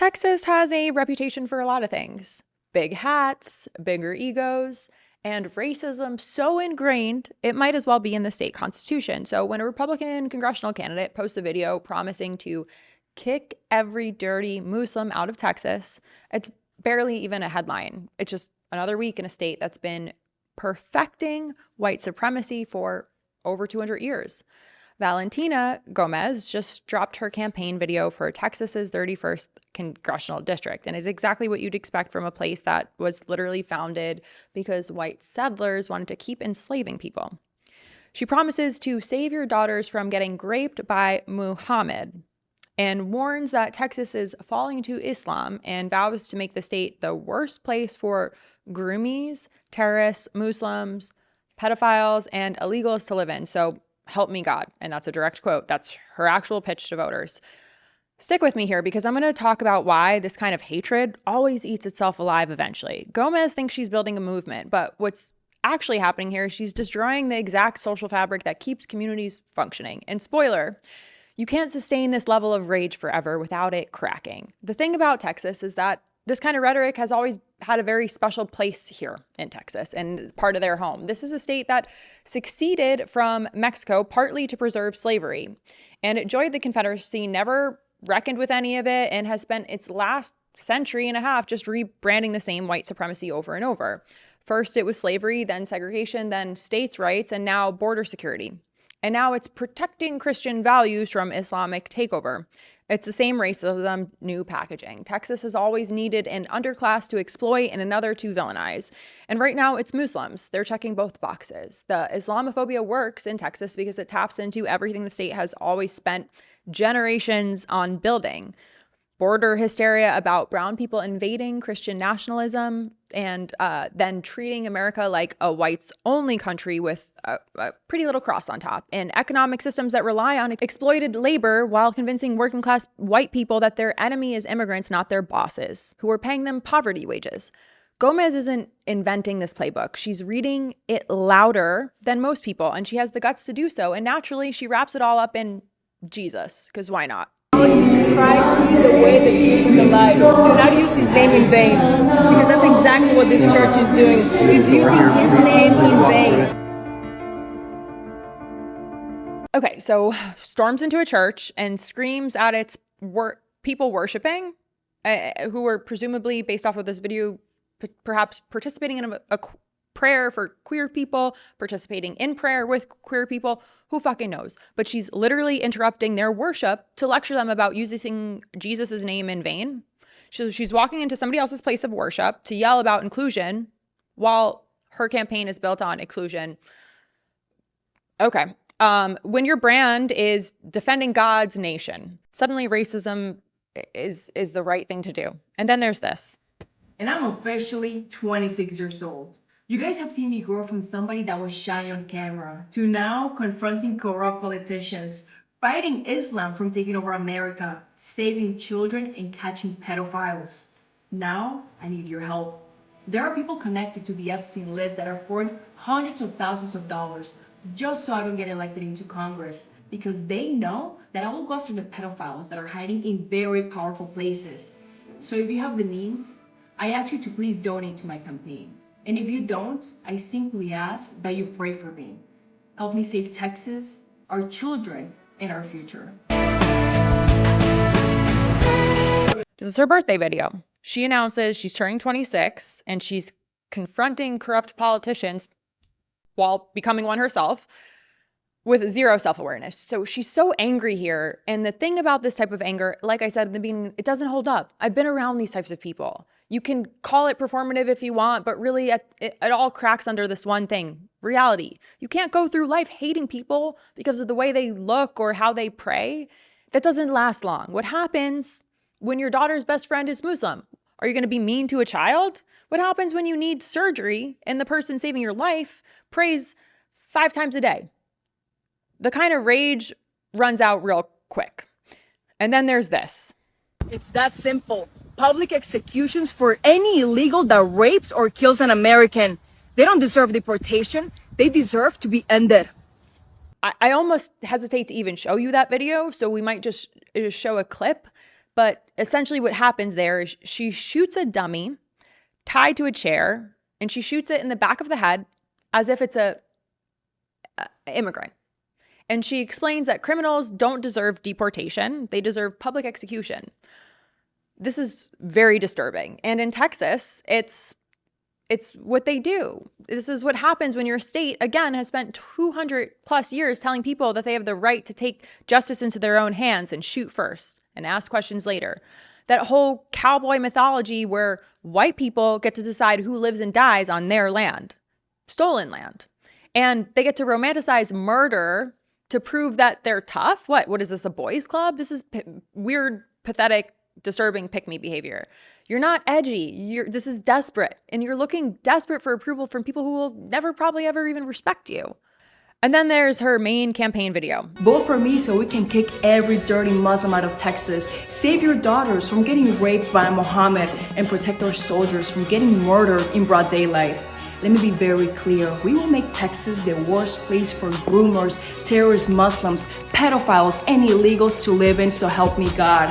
Texas has a reputation for a lot of things. Big hats, bigger egos, and racism so ingrained, it might as well be in the state constitution. So when a Republican congressional candidate posts a video promising to kick every dirty Muslim out of Texas, it's barely even a headline. It's just another week in a state that's been perfecting white supremacy for over 200 years. Valentina Gomez just dropped her campaign video for Texas's 31st congressional district, and is exactly what you'd expect from a place that was literally founded because white settlers wanted to keep enslaving people. She promises to save your daughters from getting raped by Muhammad and warns that Texas is falling to Islam and vows to make the state the worst place for groomies, terrorists, Muslims, pedophiles, and illegals to live in. So help me God. And that's a direct quote. That's her actual pitch to voters. Stick with me here because I'm going to talk about why this kind of hatred always eats itself alive eventually. Gomez thinks she's building a movement, but what's actually happening here is she's destroying the exact social fabric that keeps communities functioning. And spoiler, you can't sustain this level of rage forever without it cracking. The thing about Texas is that this kind of rhetoric has always had a very special place here in Texas and part of their home. This is a state that succeeded from Mexico partly to preserve slavery, and it joined the Confederacy, never reckoned with any of it, and has spent its last century and a half just rebranding the same white supremacy over and over. First, it was slavery, then segregation, then states' rights, and now border security. And now it's protecting Christian values from Islamic takeover. It's the same racism, new packaging. Texas has always needed an underclass to exploit and another to villainize. And right now it's Muslims. They're checking both boxes. The Islamophobia works in Texas because it taps into everything the state has always spent generations on building. Border hysteria about brown people invading Christian nationalism, and then treating America like a whites-only country with a pretty little cross on top, and economic systems that rely on exploited labor while convincing working-class white people that their enemy is immigrants, not their bosses, who are paying them poverty wages. Gomez isn't inventing this playbook. She's reading it louder than most people, and she has the guts to do so, and naturally, she wraps it all up in Jesus, because why not? Jesus Christ is the way, the truth, and the life. Do not use his name in vain, because that's exactly what this church is doing. Is using his name in vain. Okay, so storms into a church and screams at its people worshiping, who are presumably, based off of this video, perhaps participating in a prayer for queer people, participating in prayer with queer people, who fucking knows? But she's literally interrupting their worship to lecture them about using Jesus's name in vain. She's walking into somebody else's place of worship to yell about inclusion while her campaign is built on exclusion. Okay. When your brand is defending God's nation, suddenly racism is the right thing to do. And then there's this. And I'm officially 26 years old. You guys have seen me grow from somebody that was shy on camera to now confronting corrupt politicians, fighting Islam from taking over America, saving children, and catching pedophiles. Now, I need your help. There are people connected to the Epstein list that are pouring hundreds of thousands of dollars just so I don't get elected into Congress, because they know that I will go after the pedophiles that are hiding in very powerful places. So if you have the means, I ask you to please donate to my campaign. And if you don't, I simply ask that you pray for me. Help me save Texas, our children, and our future. This is her birthday video. She announces she's turning 26 and she's confronting corrupt politicians while becoming one herself with zero self-awareness. So she's so angry here. And the thing about this type of anger, like I said in the beginning, it doesn't hold up. I've been around these types of people. You can call it performative if you want, but really it all cracks under this one thing, reality. You can't go through life hating people because of the way they look or how they pray. That doesn't last long. What happens when your daughter's best friend is Muslim? Are you going to be mean to a child? What happens when you need surgery and the person saving your life prays 5 times a day? The kind of rage runs out real quick. And then there's this. It's that simple. Public executions for any illegal that rapes or kills an American. They don't deserve deportation. They deserve to be ended. I almost hesitate to even show you that video, so we might just show a clip. But essentially what happens there is she shoots a dummy tied to a chair, and she shoots it in the back of the head as if it's a immigrant. And she explains that criminals don't deserve deportation. They deserve public execution. This is very disturbing. And in Texas, it's what they do. This is what happens when your state, again, has spent 200 plus years telling people that they have the right to take justice into their own hands and shoot first and ask questions later. That whole cowboy mythology where white people get to decide who lives and dies on their land, stolen land. And they get to romanticize murder to prove that they're tough. What is this, a boys club? This is weird, pathetic, disturbing pick-me behavior. You're not edgy. This is desperate. And you're looking desperate for approval from people who will never probably ever even respect you. And then there's her main campaign video. Vote for me so we can kick every dirty Muslim out of Texas, save your daughters from getting raped by Mohammed, and protect our soldiers from getting murdered in broad daylight. Let me be very clear. We will make Texas the worst place for groomers, terrorist Muslims, pedophiles, and illegals to live in, so help me God.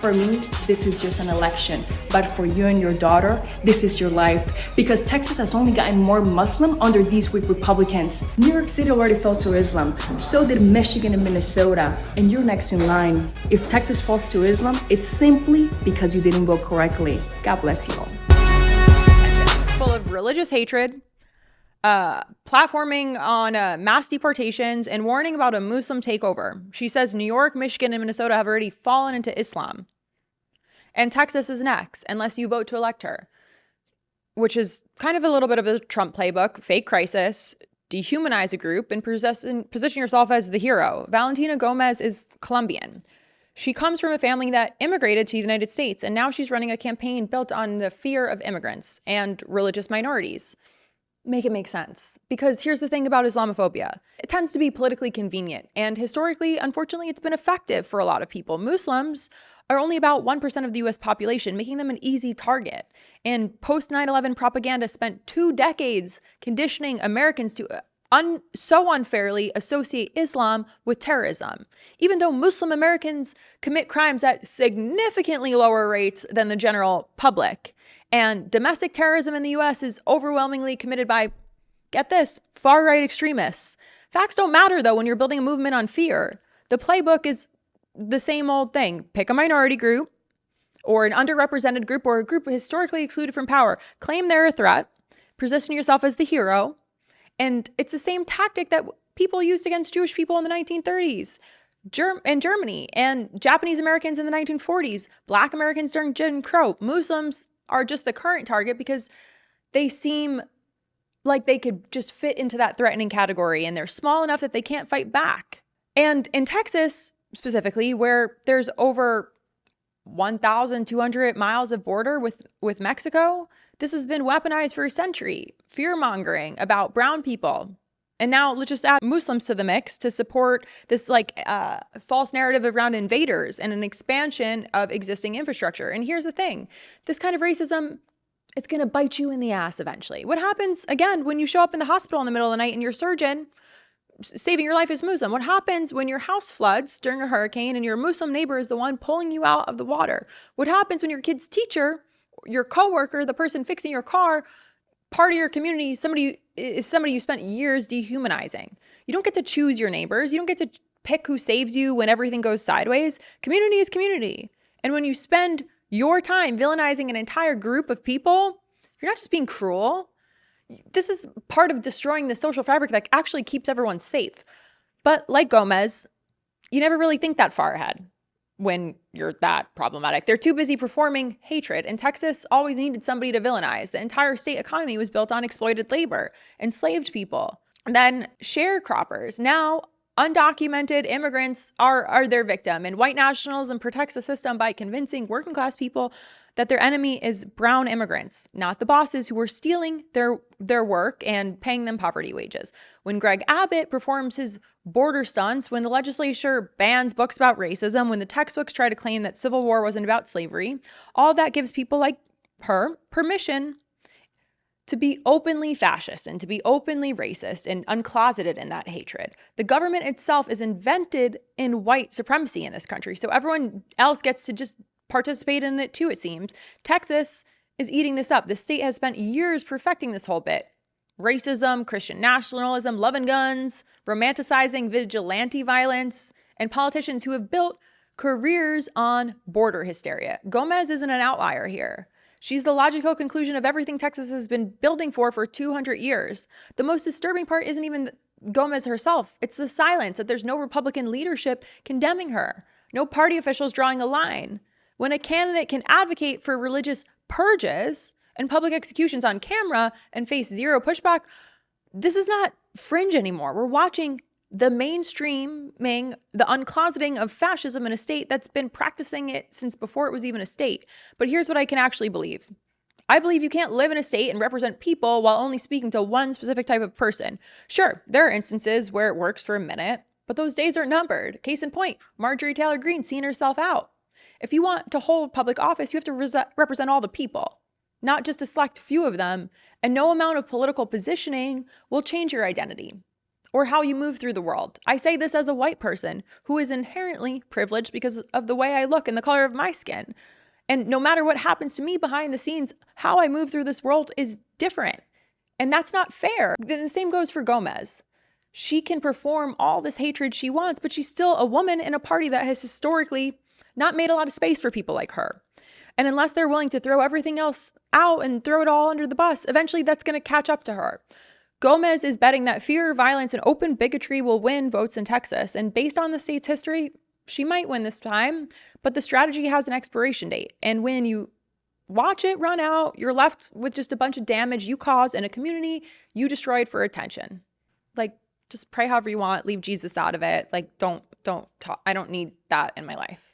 For me, this is just an election. But for you and your daughter, this is your life. Because Texas has only gotten more Muslim under these weak Republicans. New York City already fell to Islam. So did Michigan and Minnesota. And you're next in line. If Texas falls to Islam, it's simply because you didn't vote correctly. God bless you all. It's full of religious hatred, platforming on mass deportations, and warning about a Muslim takeover. She says New York, Michigan, and Minnesota have already fallen into Islam. And Texas is next, unless you vote to elect her, which is kind of a little bit of a Trump playbook, fake crisis, dehumanize a group, and position yourself as the hero. Valentina Gomez is Colombian. She comes from a family that immigrated to the United States, and now she's running a campaign built on the fear of immigrants and religious minorities. Make it make sense. Because here's the thing about Islamophobia. It tends to be politically convenient. And historically, unfortunately, it's been effective for a lot of people. Muslims are only about 1% of the US population, making them an easy target. And post 9/11 propaganda spent 2 decades conditioning Americans to so unfairly associate Islam with terrorism, even though Muslim Americans commit crimes at significantly lower rates than the general public. And domestic terrorism in the US is overwhelmingly committed by, get this, far-right extremists. Facts don't matter, though, when you're building a movement on fear. The playbook is the same old thing. Pick a minority group or an underrepresented group or a group historically excluded from power. Claim they're a threat. Position yourself as the hero. And it's the same tactic that people used against Jewish people in the 1930s in Germany, and Japanese Americans in the 1940s, Black Americans during Jim Crow. Muslims are just the current target because they seem like they could just fit into that threatening category, and they're small enough that they can't fight back. And in Texas, specifically, where there's over 1,200 miles of border with Mexico, this has been weaponized for a century. Fear-mongering about brown people. And now let's just add Muslims to the mix to support this false narrative around invaders and an expansion of existing infrastructure. And here's the thing. This kind of racism, it's going to bite you in the ass eventually. What happens, again, when you show up in the hospital in the middle of the night and your surgeon saving your life is Muslim? What happens when your house floods during a hurricane and your Muslim neighbor is the one pulling you out of the water? What happens when your kid's teacher, your coworker, the person fixing your car, part of your community, somebody you spent years dehumanizing? You don't get to choose your neighbors. You don't get to pick who saves you when everything goes sideways. Community is community. And when you spend your time villainizing an entire group of people, you're not just being cruel. This is part of destroying the social fabric that actually keeps everyone safe. But like Gomez, you never really think that far ahead when you're that problematic. They're too busy performing hatred. And Texas always needed somebody to villainize. The entire state economy was built on exploited labor, enslaved people. And then sharecroppers. Now undocumented immigrants are their victim. And white nationalism protects the system by convincing working class people that their enemy is brown immigrants, not the bosses who are stealing their work and paying them poverty wages. When Greg Abbott performs his border stunts, when the legislature bans books about racism, when the textbooks try to claim that Civil War wasn't about slavery, all of that gives people like her permission to be openly fascist and to be openly racist and uncloseted in that hatred. The government itself is invented in white supremacy in this country, so everyone else gets to just participate in it too, it seems. Texas is eating this up. The state has spent years perfecting this whole bit. Racism, Christian nationalism, love and guns, romanticizing vigilante violence, and politicians who have built careers on border hysteria. Gomez isn't an outlier here. She's the logical conclusion of everything Texas has been building for 200 years. The most disturbing part isn't even Gomez herself. It's the silence, that there's no Republican leadership condemning her, no party officials drawing a line. When a candidate can advocate for religious purges and public executions on camera and face zero pushback, this is not fringe anymore. We're watching the mainstreaming, the uncloseting of fascism in a state that's been practicing it since before it was even a state. But here's what I can actually believe. I believe you can't live in a state and represent people while only speaking to one specific type of person. Sure, there are instances where it works for a minute, but those days are numbered. Case in point, Marjorie Taylor Greene seeing herself out. If you want to hold public office, you have to represent all the people, not just a select few of them, and no amount of political positioning will change your identity or how you move through the world. I say this as a white person who is inherently privileged because of the way I look and the color of my skin. And no matter what happens to me behind the scenes, how I move through this world is different. And that's not fair. Then the same goes for Gomez. She can perform all this hatred she wants, but she's still a woman in a party that has historically not made a lot of space for people like her. And unless they're willing to throw everything else out and throw it all under the bus, eventually that's going to catch up to her. Gomez is betting that fear, violence, and open bigotry will win votes in Texas. And based on the state's history, she might win this time, but the strategy has an expiration date. And when you watch it run out, you're left with just a bunch of damage you caused in a community you destroyed for attention. Like, just pray however you want, leave Jesus out of it. Like, don't talk. I don't need that in my life.